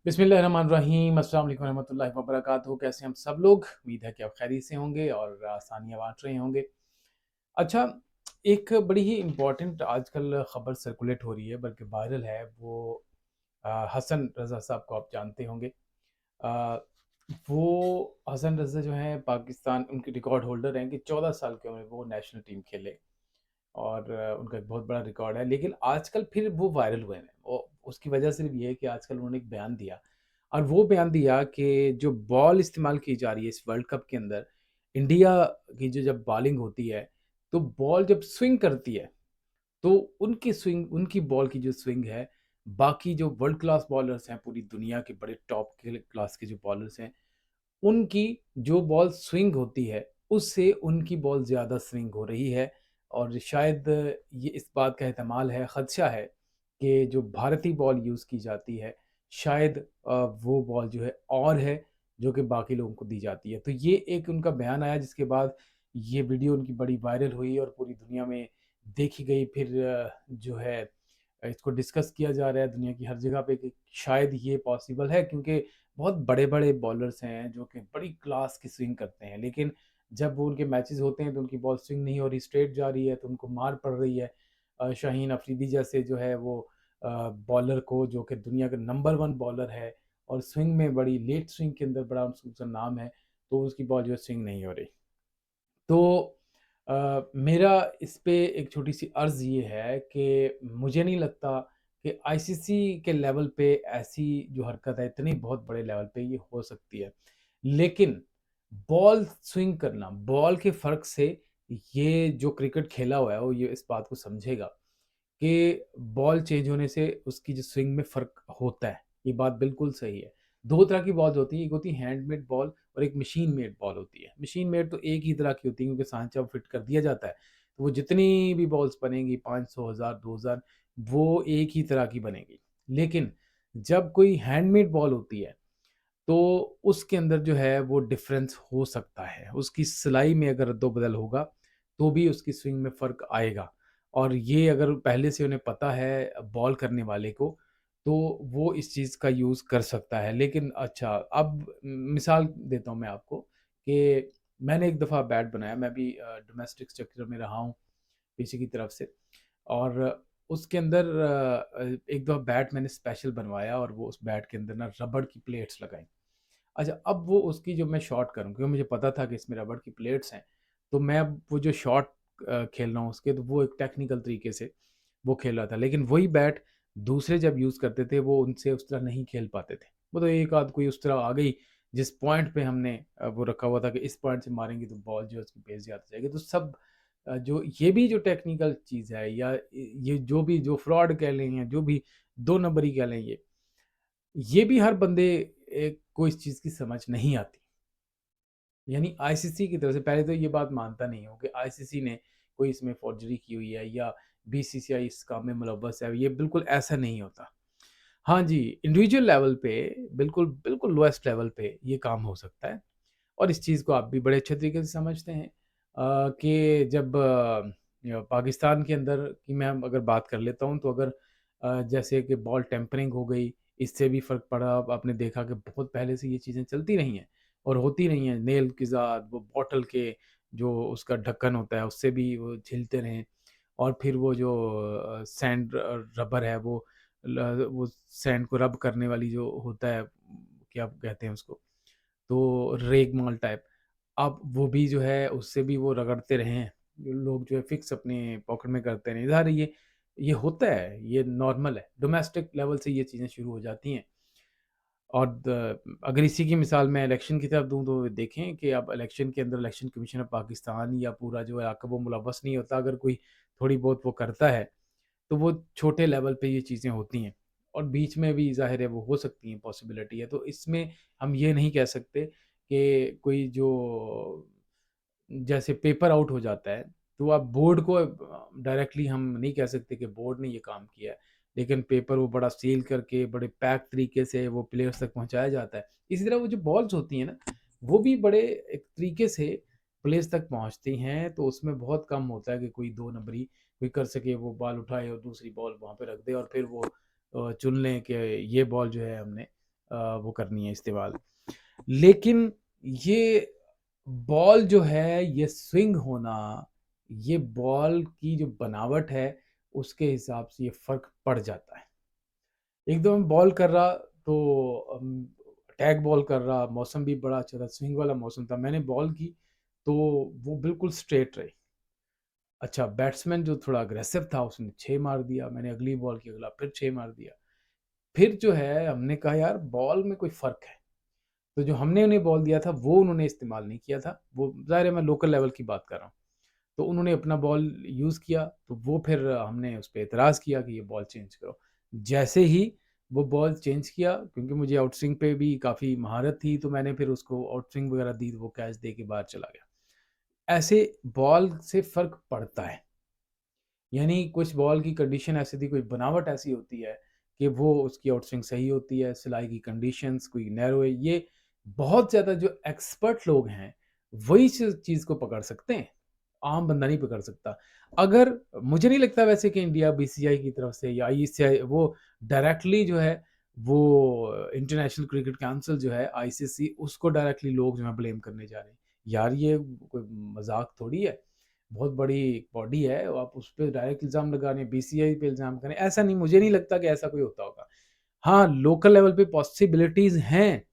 बिस्मिल्लाहिर्रहमानिर्रहीम, अस्सलाम वालेकुम रहमतुल्लाहि व बरकातहू। कैसे हैं हम सब लोग? उम्मीद है कि आप खैरियत से होंगे और आसानियाँ बाँट रहे होंगे। अच्छा, एक बड़ी ही इम्पोर्टेंट आजकल खबर सर्कुलेट हो रही है, बल्कि वायरल है, वो हसन रज़ा साहब को आप जानते होंगे। अ, वो हसन रज़ा जो हैं पाकिस्तान उनके रिकॉर्ड होल्डर हैं कि 14 साल की उम्र में वो नेशनल टीम खेले और उनका एक बहुत बड़ा रिकॉर्ड है। लेकिन आजकल फिर वो वायरल हुए हैं। उसकी वजह सिर्फ़ ये है कि आजकल उन्होंने एक बयान दिया और वो बयान दिया कि जो बॉल इस्तेमाल की जा रही है इस वर्ल्ड कप के अंदर, इंडिया की जो जब बॉलिंग होती है, तो बॉल जब स्विंग करती है, तो उनकी बॉल की जो स्विंग है, बाकी जो वर्ल्ड क्लास बॉलर्स हैं, पूरी दुनिया के बड़े टॉप के क्लास के जो बॉलर्स हैं, उनकी जो बॉल स्विंग होती है, उससे उनकी बॉल ज़्यादा स्विंग हो रही है और शायद ये इस बात का एहतमाल है, ख़दशा है कि जो भारतीय बॉल यूज़ की जाती है, शायद वो बॉल जो है और है, जो कि बाकी लोगों को दी जाती है। तो ये एक उनका बयान आया जिसके बाद ये वीडियो उनकी बड़ी वायरल हुई और पूरी दुनिया में देखी गई। फिर जो है इसको डिस्कस किया जा रहा है दुनिया की हर जगह पे कि शायद ये पॉसिबल है, क्योंकि बहुत बड़े-बड़े बॉलर्स हैं जो कि बड़ी क्लास की स्विंग करते हैं, लेकिन जब वो उनके मैचेस होते हैं तो उनकी बॉल स्विंग नहीं हो रही, स्ट्रेट जा रही है, तो उनको मार पड़ रही है। शाहीन अफरीदी जैसे जो है वो बॉलर को, जो कि दुनिया का नंबर 1 बॉलर है और स्विंग में बड़ी लेट स्विंग के अंदर बड़ा उसका नाम है, तो उसकी बॉल जो है स्विंग नहीं हो रही। तो मेरा इस पे एक छोटी-सी अर्ज़ ये है कि मुझे नहीं लगता कि आईसीसी के लेवल पे ऐसी जो हरकत है, इतनी बहुत बड़े लेवल पे ये हो सकती है। लेकिन बॉल स्विंग करना, बॉल के फ़र्क से ये जो क्रिकेट खेला हुआ है, वो ये इस बात को समझेगा कि बॉल चेंज होने से उसकी जो स्विंग में फ़र्क होता है। ये बात बिल्कुल सही है। 2 तरह की बॉल्स होती हैं, एक होती है हैंडमेड बॉल और एक मशीन मेड बॉल होती है। मशीन मेड तो एक ही तरह की होती है, क्योंकि सांचा फिट कर दिया जाता है। तो वो जितनी भी बॉल्स बनेंगी 500, 1000, 2000, वो एक ही तरह की बनेगी। लेकिन जब कोई हैंडमेड बॉल होती है, तो उसके अंदर जो है वो डिफ़रेंस हो सकता है। उसकी सिलाई में अगर अदो-बदल होगा, तो भी उसकी स्विंग में फ़र्क आएगा। और ये अगर पहले से उन्हें पता है बॉल करने वाले को, तो वो इस चीज़ का यूज़ कर सकता है। लेकिन अच्छा, अब मिसाल देता हूँ मैं आपको कि मैंने एक दफ़ा बैट बनाया, मैं भी डोमेस्टिक सेक्टर में रहा हूँ पीछे की तरफ से, और उसके अंदर एक दफ़ा बैट मैंने स्पेशल बनवाया और वो उस बैट के अंदर ना रबड़ की प्लेट्स लगाई। अच्छा, अब वो उसकी जो मैं शॉट करूँ, क्योंकि मुझे पता था कि इसमें रबड़ की प्लेट्स हैं, तो मैं अब वो जो शॉट खेल रहा हूँ उसके, तो वो एक टेक्निकल तरीके से वो खेल रहा था। लेकिन वही बैट दूसरे जब यूज़ करते थे, वो उनसे उस तरह नहीं खेल पाते थे। वो तो एक आध कोई उस तरह आ गई, जिस पॉइंट पे हमने वो रखा हुआ था कि इस पॉइंट से मारेंगे तो बॉल जो है उसकी पेस ज़्यादा जाएगी। तो सब जो ये भी जो टेक्निकल चीज़ है, या ये जो भी जो फ्रॉड कह लें या जो भी 2 नंबरी कह लें, ये भी हर बंदे को इस चीज़ की समझ नहीं आती। यानी आईसीसी की तरफ से पहले तो ये बात मानता नहीं हूँ कि आईसीसी ने कोई इसमें फ़ॉर्जरी की हुई है या बीसीसीआई इस काम में मुलव्वस है, ये बिल्कुल ऐसा नहीं होता। हाँ जी, इंडिविजुअल लेवल पे बिल्कुल, बिल्कुल लोएस्ट लेवल पे ये काम हो सकता है और इस चीज़ को आप भी बड़े अच्छे तरीके से समझते हैं कि जब पाकिस्तान के अंदर की मैं अगर बात कर लेता हूँ, तो अगर जैसे कि बॉल टेम्परिंग हो गई, इससे भी फ़र्क पड़ा। अब आपने देखा कि बहुत पहले से ये चीज़ें चलती रही हैं और होती रही हैं। नेल के साथ वो बॉटल के जो उसका ढक्कन होता है, उससे भी वो झिलते रहें, और फिर वो जो सैंड रबर है, वो सैंड को रब करने वाली जो होता है, क्या कहते हैं उसको? तो रेगमाल टाइप, अब वो भी जो है उससे भी वो रगड़ते रहे हैं। जो लोग जो है फिक्स अपने पॉकेट में करते रहें। ज़ाहिर है ये होता है, ये नॉर्मल है। डोमेस्टिक लेवल से ये चीज़ें शुरू हो जाती हैं। और अगर इसी की मिसाल मैं इलेक्शन की तरफ दूँ, तो देखें कि अब इलेक्शन के अंदर इलेक्शन कमीशन ऑफ पाकिस्तान या पूरा जो इलाका वो मुलव्वस नहीं होता। अगर कोई थोड़ी बहुत वो करता है, तो वो छोटे लेवल पे ये चीज़ें होती हैं और बीच में भी ज़ाहिर है वो हो सकती हैं, पॉसिबिलिटी है। तो इसमें हम ये नहीं कह सकते कि कोई जो जैसे पेपर आउट हो जाता है, तो आप बोर्ड को डायरेक्टली हम नहीं कह सकते कि बोर्ड ने ये काम किया है। लेकिन पेपर वो बड़ा सील करके बड़े पैक तरीके से वो प्लेयर्स तक पहुँचाया जाता है। इसी तरह वो जो बॉल्स होती हैं ना, वो भी बड़े एक तरीके से प्लेयर्स तक पहुँचती हैं, तो उसमें बहुत कम होता है कि कोई 2 नंबरी कोई कर सके, वो बॉल उठाए और दूसरी बॉल वहाँ पे रख दे और फिर वो चुन लें कि ये बॉल जो है हमने वो करनी है इस्तेमाल। लेकिन ये बॉल जो है, ये स्विंग होना, ये बॉल की जो बनावट है, उसके हिसाब से ये फ़र्क पड़ जाता है। एकदम बॉल कर रहा तो टैग बॉल कर रहा, मौसम भी बड़ा अच्छा था, स्विंग वाला मौसम था। मैंने बॉल की तो वो बिल्कुल स्ट्रेट रही। अच्छा, बैट्समैन जो थोड़ा अग्रेसिव था उसने 6 मार दिया, मैंने अगली बॉल की अगला फिर 6 मार दिया। फिर जो है हमने कहा यार बॉल में कोई फ़र्क है। तो जो हमने उन्हें बॉल दिया था वो उन्होंने इस्तेमाल नहीं किया था। वो ज़ाहिर है मैं लोकल लेवल की बात कर रहा हूँ। तो उन्होंने अपना बॉल यूज़ किया, तो वो फिर हमने उस पे एतराज़ किया कि ये बॉल चेंज करो। जैसे ही वो बॉल चेंज किया, क्योंकि मुझे आउट स्विंग पे भी काफ़ी महारत थी, तो मैंने फिर उसको आउट स्विंग वगैरह दी, तो वो कैच दे के बाहर चला गया। ऐसे बॉल से फ़र्क पड़ता है। यानी कुछ बॉल की कंडीशन ऐसी थी, कोई बनावट ऐसी होती है कि वो उसकी आउट स्विंग सही होती है, सिलाई की कंडीशंस कोई नैरो है। ये बहुत ज़्यादा जो एक्सपर्ट लोग हैं, वही इस चीज़ को पकड़ सकते हैं। आम बंदा नहीं पकड़ सकता। अगर मुझे नहीं लगता वैसे कि इंडिया बीसीसीआई की तरफ से या आईसीसीआई वो डायरेक्टली जो है, वो इंटरनेशनल क्रिकेट काउंसिल जो है आईसीसी, उसको डायरेक्टली लोग जो है ब्लेम करने जा रहे हैं। यार ये कोई मज़ाक थोड़ी है। बहुत बड़ी बॉडी है, और आप उस पे डायरेक्ट इल्ज़ाम लगा रहे हैं, बीसीसीआई पे इल्ज़ाम करें, ऐसा नहीं, मुझे नहीं लगता कि ऐसा कोई होता होगा। हाँ, लोकल लेवल पे पॉसिबिलिटीज़ हैं,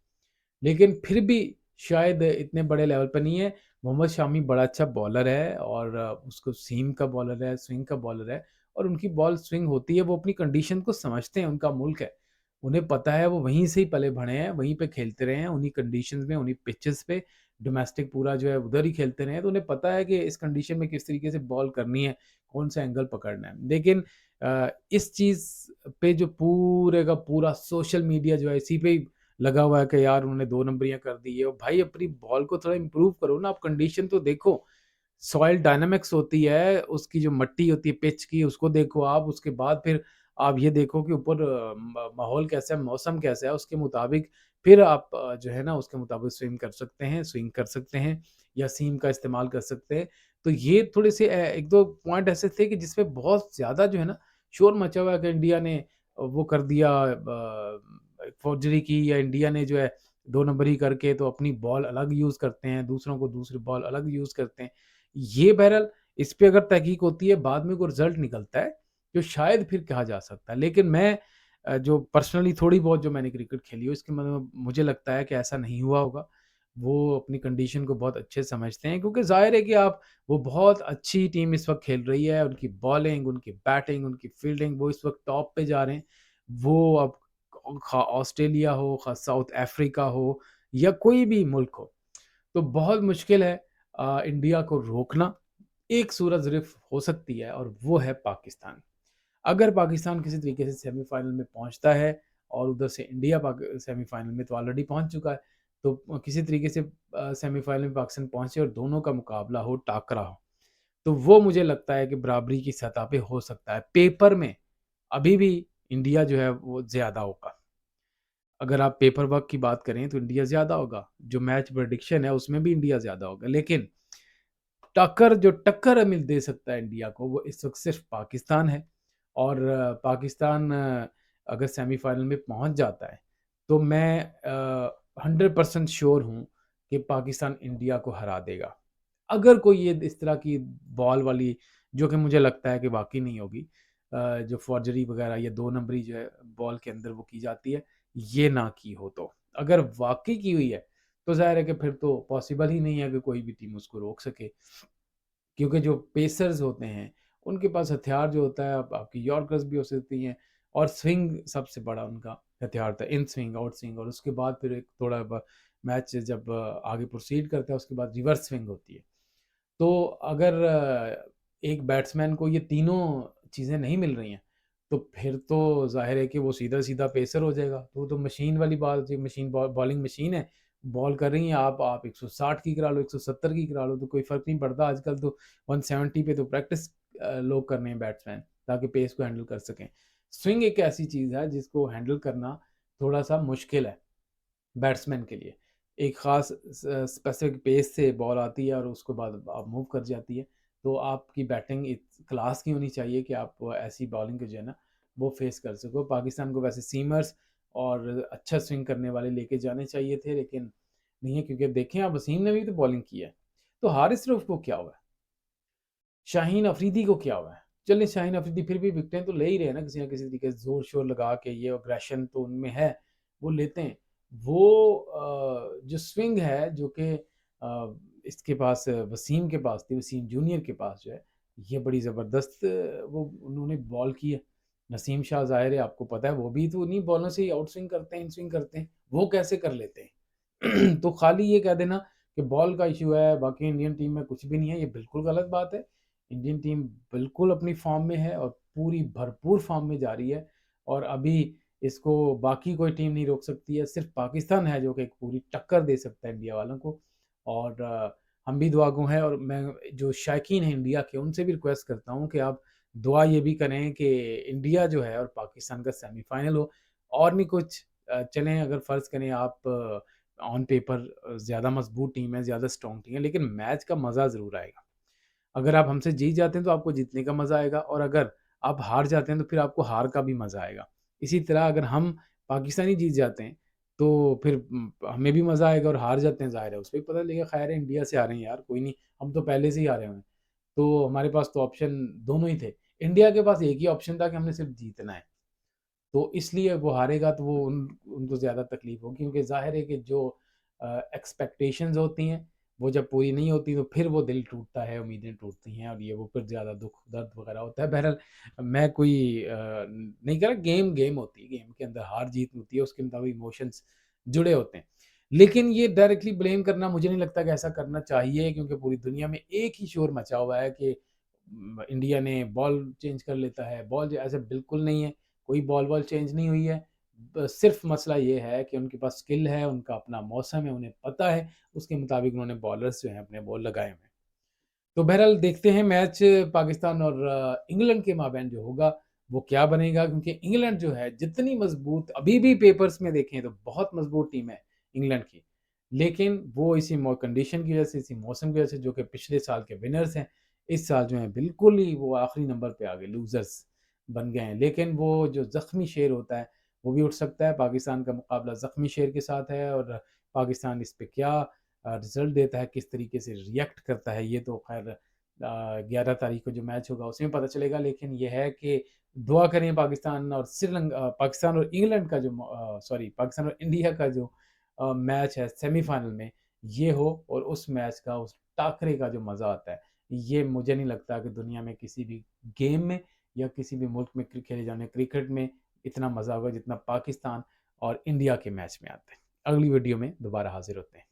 लेकिन फिर भी शायद इतने बड़े लेवल पे नहीं है। मोहम्मद शामी बड़ा अच्छा बॉलर है, और उसको सीम का बॉलर है, स्विंग का बॉलर है, और उनकी बॉल स्विंग होती है, वो अपनी कंडीशन को समझते हैं, उनका मुल्क है। उन्हें पता है, वो वहीं से ही पले-बढ़े हैं, वहीं पे खेलते रहे हैं, उन्हीं कंडीशंस में, उन्हीं पिचेज़ पे, डोमेस्टिक पूरा जो है उधर ही खेलते रहे हैं, तो उन्हें पता है कि इस कंडीशन में किस तरीके से बॉल करनी है, कौन-सा एंगल पकड़ना है। लेकिन इस चीज़ पे जो पूरे का पूरा सोशल मीडिया जो है इसी पे ही लगा हुआ है कि यार उन्होंने 2 नंबरियाँ कर दी है। और भाई अपनी बॉल को थोड़ा इम्प्रूव करो ना, आप कंडीशन तो देखो। सॉइल डायनामिक्स होती है, उसकी जो मिट्टी होती है पिच की, उसको देखो आप, उसके बाद फिर आप ये देखो कि ऊपर माहौल कैसा है, मौसम कैसा है, उसके मुताबिक फिर आप जो है ना उसके मुताबिक स्विंग कर सकते हैं या सीम का इस्तेमाल कर सकते हैं। तो ये थोड़े से 1-2 पॉइंट ऐसे थे कि जिसमें बहुत ज़्यादा जो है ना शोर मचा हुआ है कि इंडिया ने वो कर दिया, फ़ौजरी की, या इंडिया ने जो है 2 नंबरी करके तो अपनी बॉल अलग यूज़ करते हैं, दूसरों को दूसरी बॉल अलग यूज़ करते हैं। ये बहरहाल इस पे अगर तहकीक होती है, बाद में कोई रिज़ल्ट निकलता है, जो शायद फिर कहा जा सकता है। लेकिन मैं जो पर्सनली थोड़ी बहुत जो मैंने क्रिकेट खेली है, इसके मतलब मुझे लगता है कि ऐसा नहीं हुआ होगा। वो अपनी कंडीशन को बहुत अच्छे से समझते हैं, क्योंकि ज़ाहिर है कि आप वो बहुत अच्छी टीम इस वक़्त खेल रही है, उनकी बॉलिंग, उनकी बैटिंग, उनकी फ़ील्डिंग, वो इस वक़्त टॉप पे जा रहे हैं। वो अब खा ऑस्ट्रेलिया हो, खा साउथ अफ्रीका हो, या कोई भी मुल्क हो, तो बहुत मुश्किल है इंडिया को रोकना। एक सूरत सिर्फ हो सकती है, और वो है पाकिस्तान। अगर पाकिस्तान किसी तरीके से सेमीफ़ाइनल में पहुँचता है, और उधर से इंडिया सेमीफ़ाइनल में तो ऑलरेडी पहुँच चुका है, तो किसी तरीके से सेमीफ़ाइनल में पाकिस्तान पहुँचे और दोनों का मुकाबला हो, टाकरा हो, तो वो मुझे लगता है कि बराबरी की सतह पे हो सकता है। पेपर में अभी भी इंडिया जो है वो ज़्यादा होगा। अगर आप पेपर वर्क की बात करें तो इंडिया ज़्यादा होगा, जो मैच प्रेडिक्शन है उसमें भी इंडिया ज़्यादा होगा। लेकिन टक्कर मिल दे सकता है इंडिया को, वो इस वक़्त सिर्फ़ पाकिस्तान है। और पाकिस्तान अगर सेमीफ़ाइनल में पहुँच जाता है, तो मैं 100% श्योर हूँ कि पाकिस्तान इंडिया को हरा देगा। अगर कोई ये इस तरह की बॉल वाली, जो कि मुझे लगता है कि वाक़ई नहीं होगी, जो फ़ॉर्जरी वग़ैरह या 2 नंबरी जो है बॉल के अंदर वो की जाती है, ये ना की हो तो। अगर वाक़ई की हुई है, तो ज़ाहिर है कि फिर तो पॉसिबल ही नहीं है कि कोई भी टीम उसको रोक सके। क्योंकि जो पेसर्स होते हैं, उनके पास हथियार जो होता है, आपकी यॉर्कर्स भी हो सकती हैं, और स्विंग सबसे बड़ा उनका हथियार होता है, इन स्विंग, आउट स्विंग, और उसके बाद फिर एक थोड़ा मैच जब आगे प्रोसीड करता है, उसके बाद रिवर्स स्विंग होती है। तो अगर एक बैट्समैन को ये तीनों चीज़ें नहीं मिल रही हैं, तो फिर तो ज़ाहिर है कि वो सीधा-सीधा पेसर हो जाएगा। तो वो तो मशीन वाली बात, जो मशीन बॉलिंग मशीन है, बॉल कर रही हैं आप 160 की करा लो, 170 की करा लो, तो कोई फ़र्क नहीं पड़ता। आजकल तो 170 पे तो प्रैक्टिस लोग कर रहे हैं बैट्समैन, ताकि पेस को हैंडल कर सकें। स्विंग एक ऐसी चीज़ है जिसको हैंडल करना थोड़ा-सा मुश्किल है बैट्समैन के लिए। एक ख़ास स्पेसिफ़िक पेस से बॉल आती है और उसके बाद आप मूव कर जाती है। तो आपकी बैटिंग इस क्लास की होनी चाहिए कि आप ऐसी बॉलिंग को जो है ना, वो फ़ेस कर सको। पाकिस्तान को वैसे सीमर्स और अच्छा स्विंग करने वाले लेके जाने चाहिए थे, लेकिन नहीं है, क्योंकि देखें आप, वसीम ने भी तो बॉलिंग की है। तो हारिस रऊफ को क्या हुआ है, शाहीन अफरीदी को क्या हुआ है? चलिए, शाहीन अफरीदी फिर भी विकेटें तो ले ही रहे हैं ना किसी तरीके से, जोर शोर लगा के, ये अग्रेशन तो उनमें है, वो लेते हैं। वो जो स्विंग है जो कि इसके पास, वसीम के पास थी, वसीम जूनियर के पास जो है, ये बड़ी ज़बरदस्त वो उन्होंने बॉल की है। नसीम शाह ज़ाहिर है, आपको पता है, वो भी तो उन्हीं बॉलों से ही आउट स्विंग करते हैं, इन स्विंग करते हैं, वो कैसे कर लेते हैं? तो खाली ये कह देना कि बॉल का इशू है, बाकी इंडियन टीम में कुछ भी नहीं है, ये बिल्कुल गलत बात है। इंडियन टीम बिल्कुल अपनी फॉर्म में है और पूरी भरपूर फॉर्म में जा रही है, और अभी इसको बाकी कोई टीम नहीं रोक सकती है, सिर्फ पाकिस्तान है जो कि एक पूरी टक्कर दे सकता है इंडिया वालों को। और हम भी दुआगो हैं, और मैं जो शायकीन हैं इंडिया के, उनसे भी रिक्वेस्ट करता हूँ कि आप दुआ ये भी करें कि इंडिया जो है और पाकिस्तान का सेमीफाइनल हो, और नहीं कुछ। चलें, अगर फ़र्ज़ करें आप ऑन पेपर ज़्यादा मजबूत टीम है, ज़्यादा स्ट्रॉन्ग टीम है, लेकिन मैच का मज़ा ज़रूर आएगा। अगर आप हमसे जीत जाते हैं तो आपको जीतने का मज़ा आएगा, और अगर आप हार जाते हैं तो फिर आपको हार का भी मज़ा आएगा। इसी तरह अगर हम पाकिस्तानी जीत जाते हैं तो फिर हमें भी मज़ा आएगा, और हार जाते हैं ज़ाहिर है उस पे भी पता लगेगा, खैर है इंडिया से हारे हैं यार, कोई नहीं, हम तो पहले से ही हारे हुए हैं। तो हमारे पास तो ऑप्शन दोनों ही थे। इंडिया के पास एक ही ऑप्शन था कि हमने सिर्फ जीतना है। तो इसलिए वो हारेगा तो वो उनको ज़्यादा तकलीफ होगी, क्योंकि ज़ाहिर है कि जो एक्सपेक्टेशंस होती हैं, वो जब पूरी नहीं होती तो फिर वो दिल टूटता है, उम्मीदें टूटती हैं, और ये वो फिर ज़्यादा दुःख दर्द वगैरह होता है। बहरहाल, मैं कोई नहीं कह रहा, गेम गेम होती है, गेम के अंदर हार-जीत होती है, उसके अंदर इमोशंस जुड़े होते हैं। लेकिन ये डायरेक्टली ब्लेम करना मुझे नहीं लगता कि ऐसा करना चाहिए, क्योंकि पूरी दुनिया में एक ही शोर मचा हुआ है कि इंडिया ने बॉल चेंज कर लेता है, बॉल ऐसा बिल्कुल नहीं है। कोई बॉल वॉल चेंज नहीं हुई है। सिर्फ मसला ये है कि उनके पास स्किल है, उनका अपना मौसम है, उन्हें पता है, उसके मुताबिक उन्होंने बॉलर्स जो हैं अपने बॉल लगाए हुए हैं। तो बहरहाल देखते हैं मैच पाकिस्तान और इंग्लैंड के माबैन जो होगा वो क्या बनेगा, क्योंकि इंग्लैंड जो है जितनी मजबूत अभी भी पेपर्स में देखें तो बहुत मजबूत टीम है इंग्लैंड की, लेकिन वो इसी कंडीशन की वजह से, इसी मौसम की वजह से, जो कि पिछले साल के विनर्स हैं, इस साल जो है बिल्कुल ही वो आखिरी नंबर पे आ गए, लूजर्स बन गए हैं। लेकिन वो जो जख्मी शेर होता है वो भी उठ सकता है। पाकिस्तान का मुकाबला जख्मी शेर के साथ है, और पाकिस्तान इस पे क्या रिजल्ट देता है, किस तरीके से रिएक्ट करता है, ये तो खैर 11 तारीख को जो मैच होगा उसमें पता चलेगा। लेकिन ये है कि दुआ करें पाकिस्तान और श्रीलंका, पाकिस्तान और इंग्लैंड का जो सॉरी, पाकिस्तान और इंडिया का जो मैच है सेमीफाइनल में, ये हो, और उस मैच का, उस टाकरे का जो मज़ा आता है, ये मुझे नहीं लगता कि दुनिया में किसी भी गेम में या किसी भी मुल्क में खेले जाने क्रिकेट में इतना मज़ा होगा जितना पाकिस्तान और इंडिया के मैच में आता है। अगली वीडियो में दोबारा हाजिर होते हैं।